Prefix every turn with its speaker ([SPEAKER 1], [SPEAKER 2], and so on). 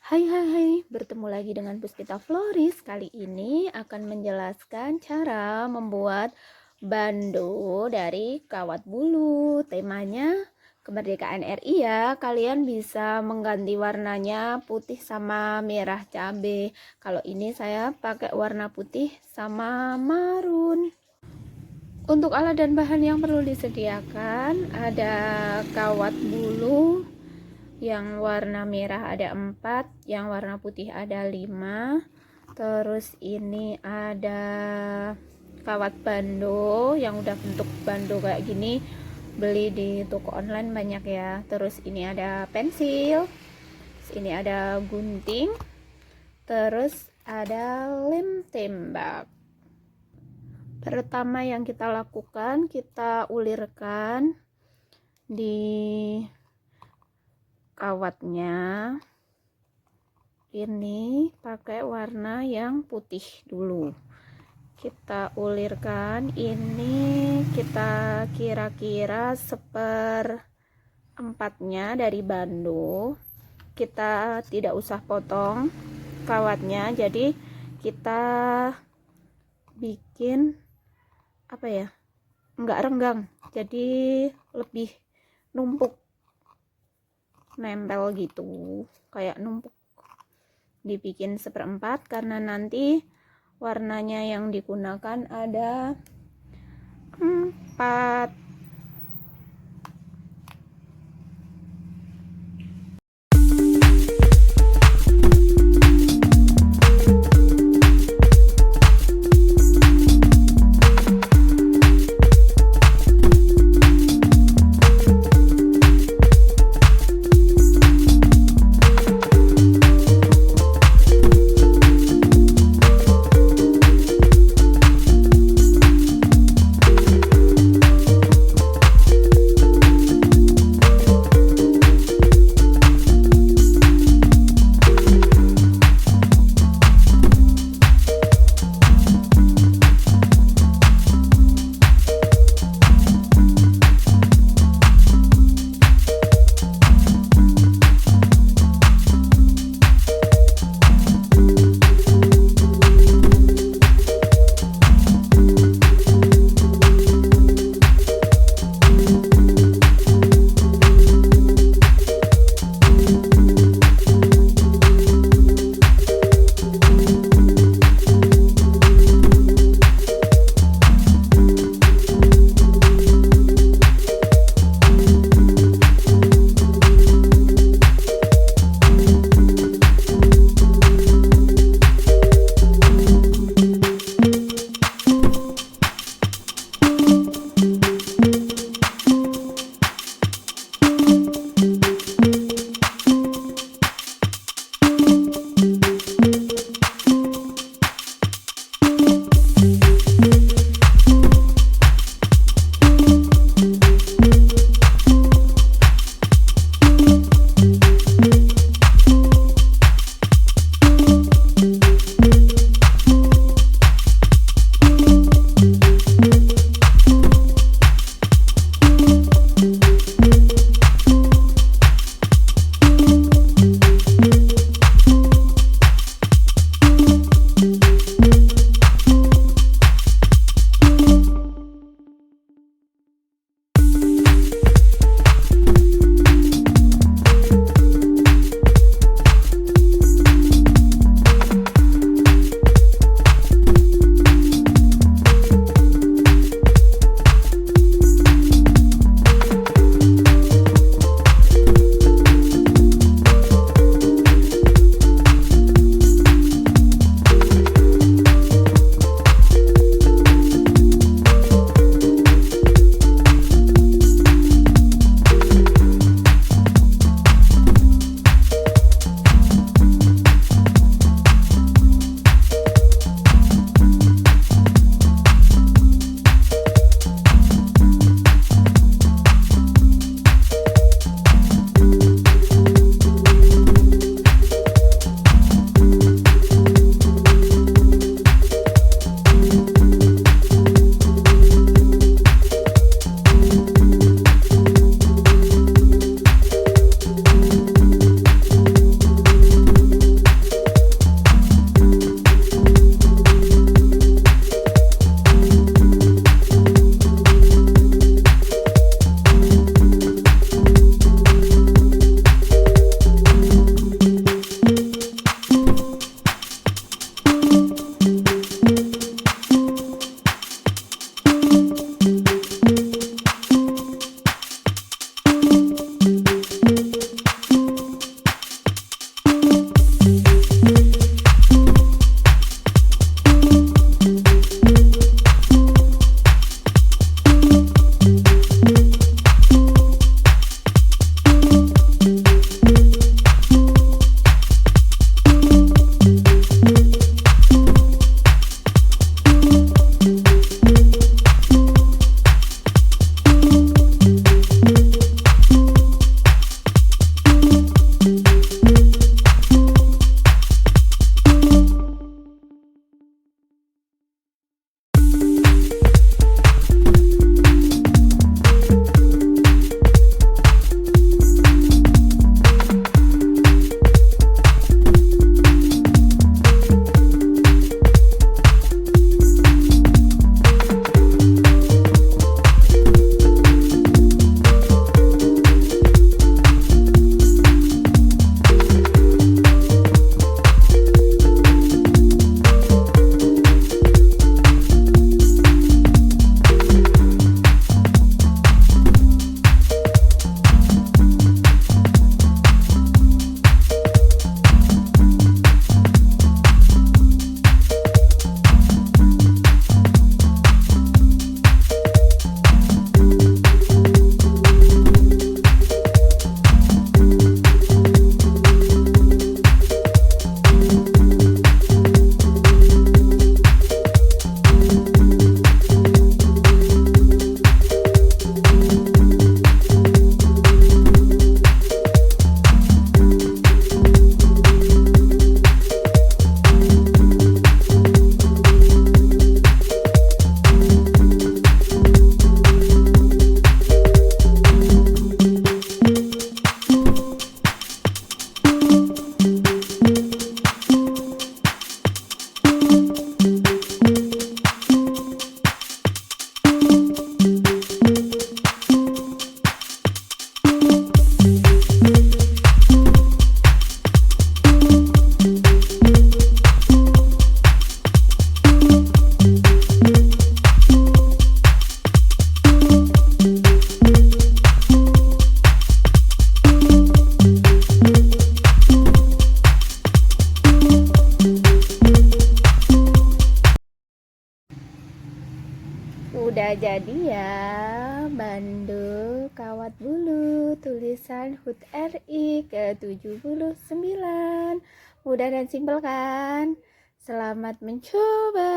[SPEAKER 1] Hai, bertemu lagi dengan Puspita Floris. Kali ini akan menjelaskan cara membuat bando dari kawat bulu. Temanya Kemerdekaan RI ya. Kalian bisa mengganti warnanya putih sama merah cabe. Kalau ini saya pakai warna putih sama marun. Untuk alat dan bahan yang perlu disediakan ada kawat bulu yang warna merah ada 4, yang warna putih ada 5. Terus ini ada kawat bando yang udah bentuk bando kayak gini, beli di toko online banyak ya. Terus ini ada pensil, ini ada gunting, terus ada lem tembak. Pertama yang kita lakukan, kita ulirkan di kawatnya ini pakai warna yang putih dulu. Kita ulirkan ini, kita kira-kira 1/4-nya dari bando. Kita tidak usah potong kawatnya, jadi kita bikin apa ya, enggak renggang, jadi lebih numpuk, nempel gitu, kayak numpuk. Dibikin 1/4 karena nanti warnanya yang digunakan ada 4. Udah jadi ya bando kawat bulu tulisan HUT RI ke-79. Mudah dan simpel kan? Selamat mencoba.